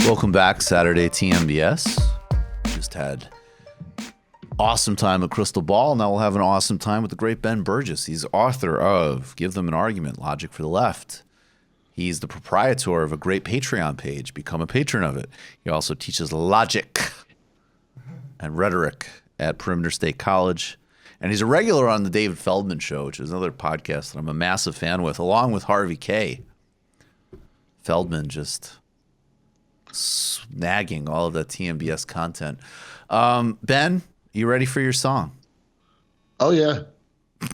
Welcome back, Saturday TMBS. Just had awesome time at Crystal Ball. Now we'll have an awesome time with the great Ben Burgis. He's author of Give Them an Argument, Logic for the Left. He's the proprietor of a great Patreon page. Become a patron of it. He also teaches logic and rhetoric at Perimeter State College. And he's a regular on the David Feldman Show, which is another podcast that I'm a massive fan with, along with Harvey K. Feldman just snagging all of the TMBS content. Ben, you ready for your song? Oh, yeah.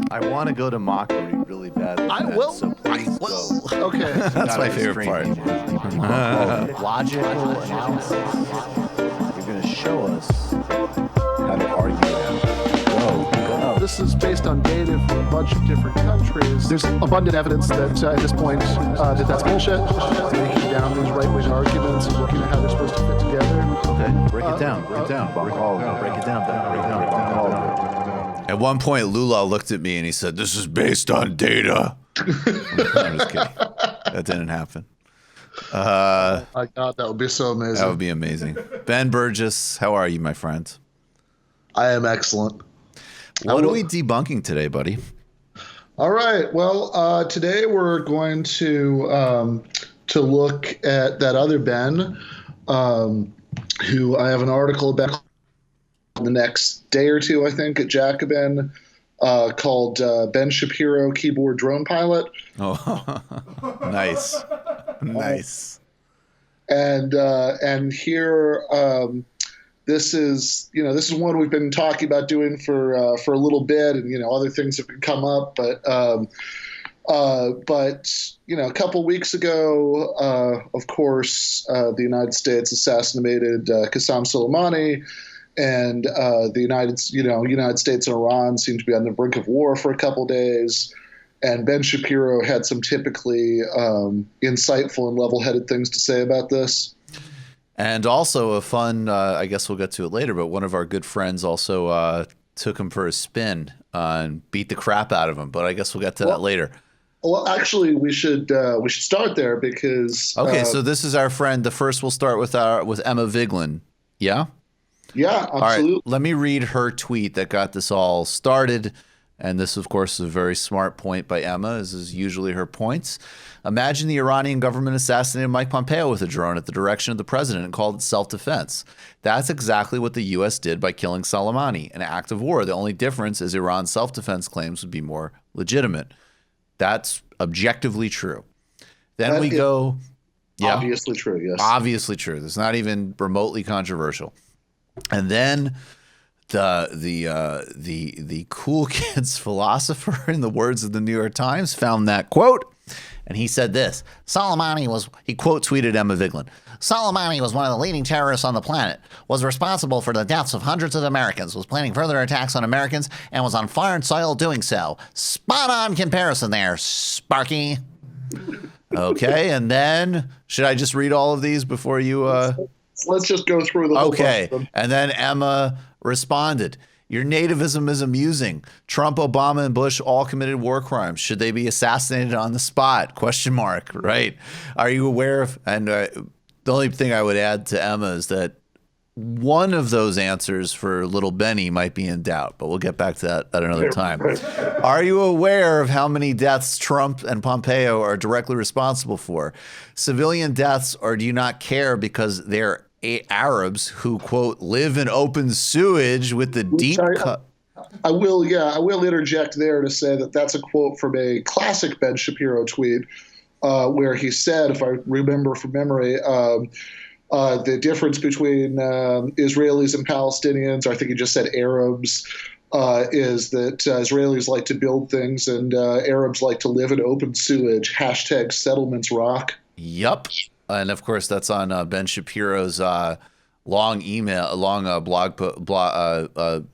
I want to go to mockery really badly. I will. So please go. Okay. That's my favorite part. Logical analysis. You're going to show us how to argue that. Go. This is based on data from a bunch of different countries. There's abundant evidence that at this point that's bullshit. Breaking down these right-wing arguments and looking at how they're supposed to fit together. Okay, break it down. Break it down. Break it down. At one point, Lula looked at me and he said, "This is based on data." I'm just kidding. That didn't happen. My God, that would be so amazing. That would be amazing. Ben Burgis, how are you, my friend? I am excellent. What are we debunking today, buddy? All right. Well, today we're going to look at that other Ben, who I have an article about the next day or two, I think, at Jacobin, called Ben Shapiro, Keyboard Drone Pilot. Oh, nice. Nice. And here, this is one we've been talking about doing for a little bit, and other things have come up, but a couple weeks ago, of course, the United States assassinated Qasem Soleimani, and the United States and Iran seemed to be on the brink of war for a couple days. And Ben Shapiro had some typically insightful and level-headed things to say about this. And also a fun, I guess we'll get to it later, but one of our good friends also took him for a spin and beat the crap out of him. But I guess we'll get to that later. Well, actually, we should start there because. Okay, so this is our friend. The first we'll start with Emma Vigeland. Yeah. Yeah, absolutely. All right, let me read her tweet that got this all started. And this, of course, is a very smart point by Emma, as is usually her points. Imagine the Iranian government assassinated Mike Pompeo with a drone at the direction of the president and called it self-defense. That's exactly what the U.S. did by killing Soleimani, an act of war. The only difference is Iran's self-defense claims would be more legitimate. That's objectively true. Then that we go... Yeah, obviously true, yes. Obviously true. It's not even remotely controversial. And then... The cool kids philosopher, in the words of the New York Times, found that quote, and he said this: he quote tweeted Emma Vigeland. Soleimani was one of the leading terrorists on the planet, was responsible for the deaths of hundreds of Americans, was planning further attacks on Americans, and was on foreign soil doing so. Spot on comparison there, Sparky. Okay, and then should I just read all of these before you? Let's just go through the whole Okay, bunch. and then Emma responded, "Your nativism is amusing. Trump, Obama, and Bush all committed war crimes. Should they be assassinated on the spot? Question mark. Right? Are you aware of?" And the only thing I would add to Emma is that one of those answers for little Benny might be in doubt, but we'll get back to that at another time. Are you aware of how many deaths Trump and Pompeo are directly responsible for? Civilian deaths, or do you not care because they're Arabs who, quote, live in open sewage with the deep cut? I will interject there to say that that's a quote from a classic Ben Shapiro tweet where he said, if I remember from memory, the difference between Israelis and Palestinians, or I think he just said Arabs, is that Israelis like to build things and Arabs like to live in open sewage. # settlements rock. Yup. And of course, that's on Ben Shapiro's long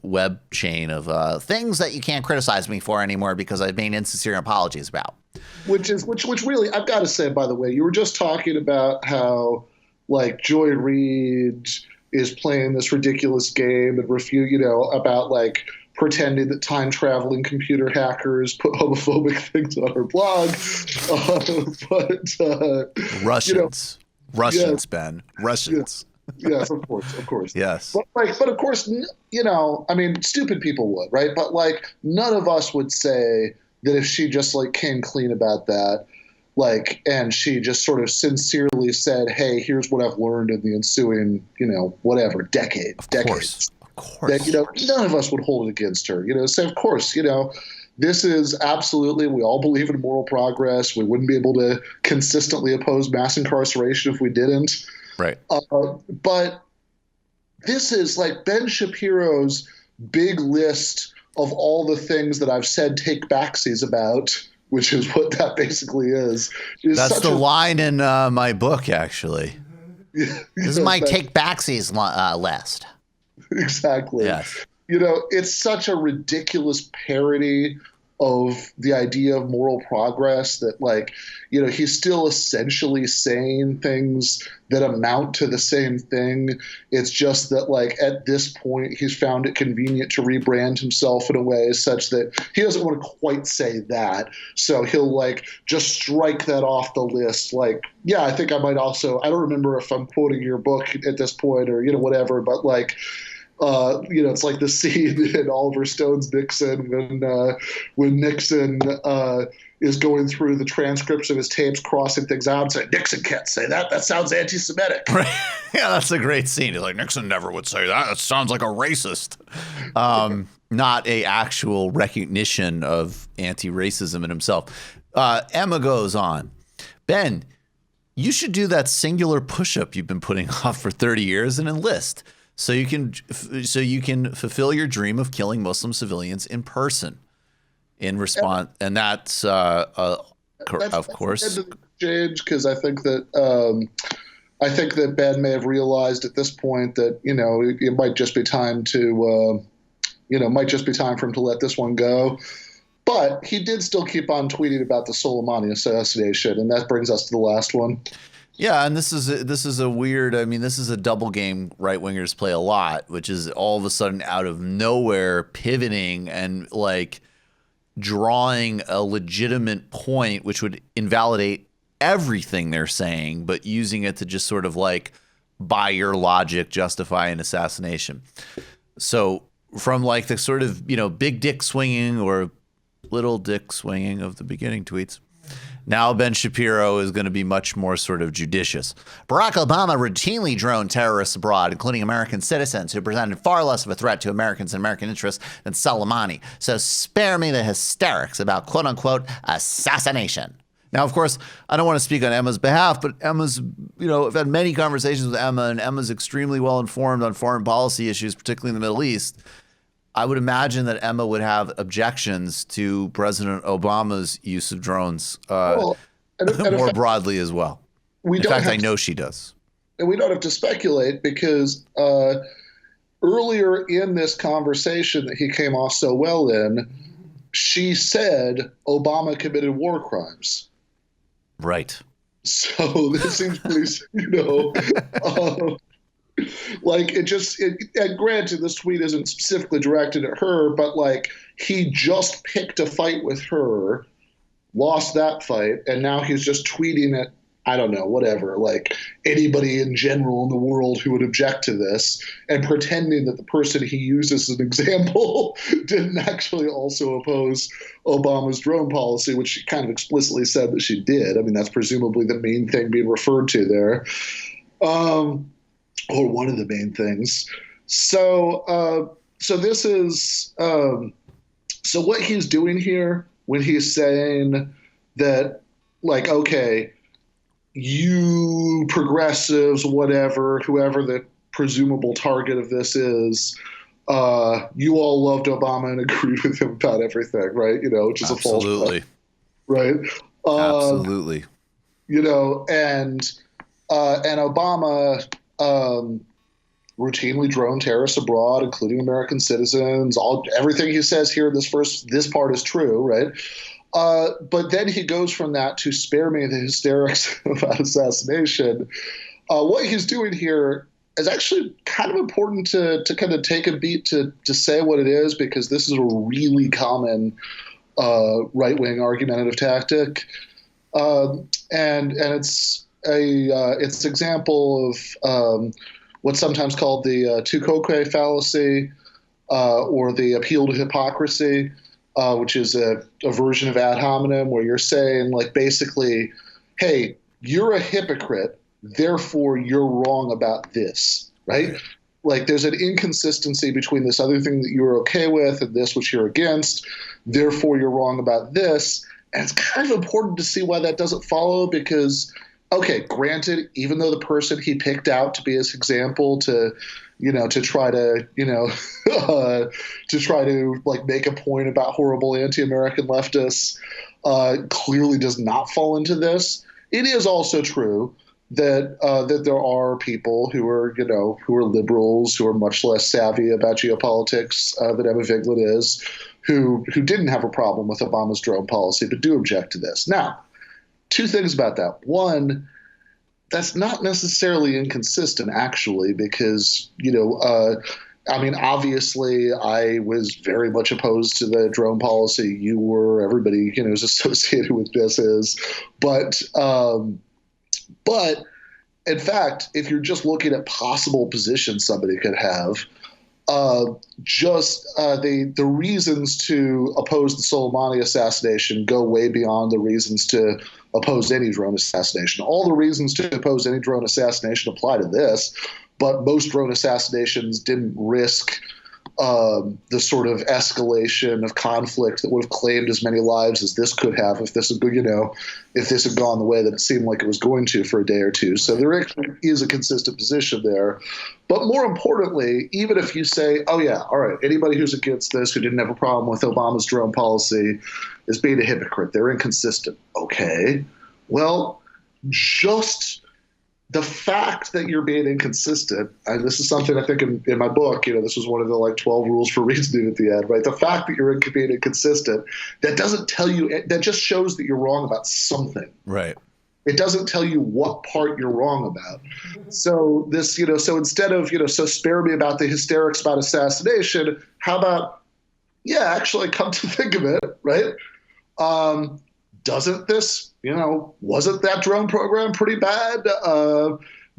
web chain of things that you can't criticize me for anymore because I've made insincere apologies about. Which really, I've got to say, by the way, you were just talking about how like Joy Reid is playing this ridiculous game and about like pretending that time-traveling computer hackers put homophobic things on her blog. Russians. Russians, Ben. Russians. Yes, of course. Yes. But of course, I mean, stupid people would, right? But like, none of us would say that if she just like came clean about that, like, and she just sort of sincerely said, "Hey, here's what I've learned in the ensuing, whatever decades." Of course. That, none of us would hold it against her. Say, of course, this is absolutely, we all believe in moral progress. We wouldn't be able to consistently oppose mass incarceration if we didn't. Right. But this is like Ben Shapiro's big list of all the things that I've said take backsies about, which is what that basically is. That's the line in my book, actually. This is my take backsies list. Exactly. Yes. It's such a ridiculous parody of the idea of moral progress that, like, he's still essentially saying things that amount to the same thing. It's just that, like, at this point, he's found it convenient to rebrand himself in a way such that he doesn't want to quite say that. So he'll, like, just strike that off the list. Like, yeah, I think I might also, I don't remember if I'm quoting your book at this point or, whatever, but like, it's like the scene in Oliver Stone's Nixon when Nixon is going through the transcripts of his tapes, crossing things out and saying, "Nixon can't say that. That sounds anti-Semitic." Right. Yeah, that's a great scene. He's like, Nixon never would say that. That sounds like a racist. Not a actual recognition of anti-racism in himself. Emma goes on. Ben, you should do that singular push-up you've been putting off for 30 years and enlist. So you can fulfill your dream of killing Muslim civilians in person. In response, and that's of course change, because I think that Ben may have realized at this point that it might just be time to for him to let this one go. But he did still keep on tweeting about the Soleimani assassination, and that brings us to the last one. Yeah, and this is a weird. I mean, this is a double game right wingers play a lot, which is all of a sudden out of nowhere pivoting and like drawing a legitimate point, which would invalidate everything they're saying, but using it to just sort of like by your logic justify an assassination. So from like the sort of big dick swinging or little dick swinging of the beginning tweets. Now Ben Shapiro is going to be much more sort of judicious. Barack Obama routinely droned terrorists abroad, including American citizens who presented far less of a threat to Americans and American interests than Soleimani. So spare me the hysterics about quote-unquote assassination. Now, of course, I don't want to speak on Emma's behalf, but Emma's, I've had many conversations with Emma, and Emma's extremely well informed on foreign policy issues, particularly in the Middle East. I would imagine that Emma would have objections to President Obama's use of drones more broadly as well. In fact, I know she does. And we don't have to speculate because earlier in this conversation that he came off so well in, she said Obama committed war crimes. Right. So this seems pretty, like and granted, this tweet isn't specifically directed at her, but like he just picked a fight with her, lost that fight, and now he's just tweeting at, I don't know, whatever, like anybody in general in the world who would object to this, and pretending that the person he uses as an example didn't actually also oppose Obama's drone policy, which she kind of explicitly said that she did. I mean, that's presumably the main thing being referred to there. Or one of the main things. So this is so what he's doing here when he's saying that, like, okay, you progressives, whatever, whoever the presumable target of this is, you all loved Obama and agreed with him about everything, right? Which is absolutely a false right? Absolutely. And Obama routinely drone terrorists abroad, including American citizens. Everything he says here in this part is true, right? But then he goes from that to spare me the hysterics about assassination. What he's doing here is actually kind of important to kind of take a beat to say what it is, because this is a really common right-wing argumentative tactic, and it's an example of what's sometimes called the tu-quoque fallacy, or the appeal to hypocrisy, which is a version of ad hominem, where you're saying, like, basically, hey, you're a hypocrite, therefore you're wrong about this, right? Like, there's an inconsistency between this other thing that you're okay with and this which you're against, therefore you're wrong about this. And it's kind of important to see why that doesn't follow, because, okay, granted, even though the person he picked out to be his example to try to, to try to like make a point about horrible anti-American leftists, clearly does not fall into this. It is also true that that there are people who are liberals, who are much less savvy about geopolitics than Emma Vigeland is, who didn't have a problem with Obama's drone policy but do object to this. Now, two things about that. One, that's not necessarily inconsistent, actually, because, I mean, obviously, I was very much opposed to the drone policy. You were, everybody, who's associated with this is. But in fact, if you're just looking at possible positions somebody could have, the reasons to oppose the Soleimani assassination go way beyond the reasons to oppose any drone assassination. All the reasons to oppose any drone assassination apply to this, but most drone assassinations didn't risk the sort of escalation of conflict that would have claimed as many lives as this could have if this had gone the way that it seemed like it was going to for a day or two. So there is a consistent position there. But more importantly, even if you say, oh yeah, all right, anybody who's against this, who didn't have a problem with Obama's drone policy, is being a hypocrite. They're inconsistent. Okay, well, just the fact that you're being inconsistent, and this is something I think in my book, this was one of the like 12 rules for reasoning at the end, right? The fact that you're being inconsistent, that doesn't tell you, that just shows that you're wrong about something. Right. It doesn't tell you what part you're wrong about. So this, so instead of, so spare me about the hysterics about assassination, how about, yeah, actually come to think of it, right? Doesn't this, wasn't that drone program pretty bad?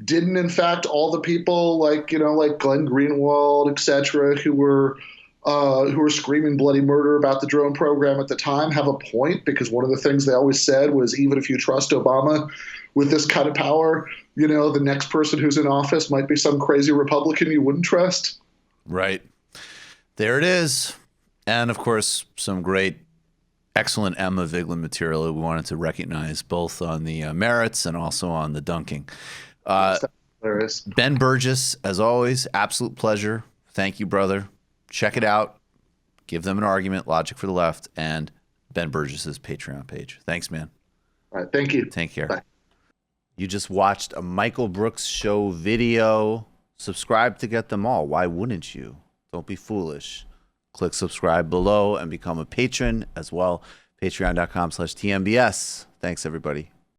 Didn't, in fact, all the people like Glenn Greenwald, et cetera, who were screaming bloody murder about the drone program at the time have a point? Because one of the things they always said was, even if you trust Obama with this kind of power, the next person who's in office might be some crazy Republican you wouldn't trust. Right. There it is. And of course, some great, excellent Emma Vigeland material that we wanted to recognize, both on the merits and also on the dunking. Ben Burgis, as always, absolute pleasure. Thank you, brother. Check it out. Give them an argument, Logic for the Left, and Ben Burgis's Patreon page. Thanks, man. All right. Thank you. Take care. Bye. You just watched a Michael Brooks show video. Subscribe to get them all. Why wouldn't you? Don't be foolish. Click subscribe below and become a patron as well. Patreon.com/TMBS. Thanks, everybody.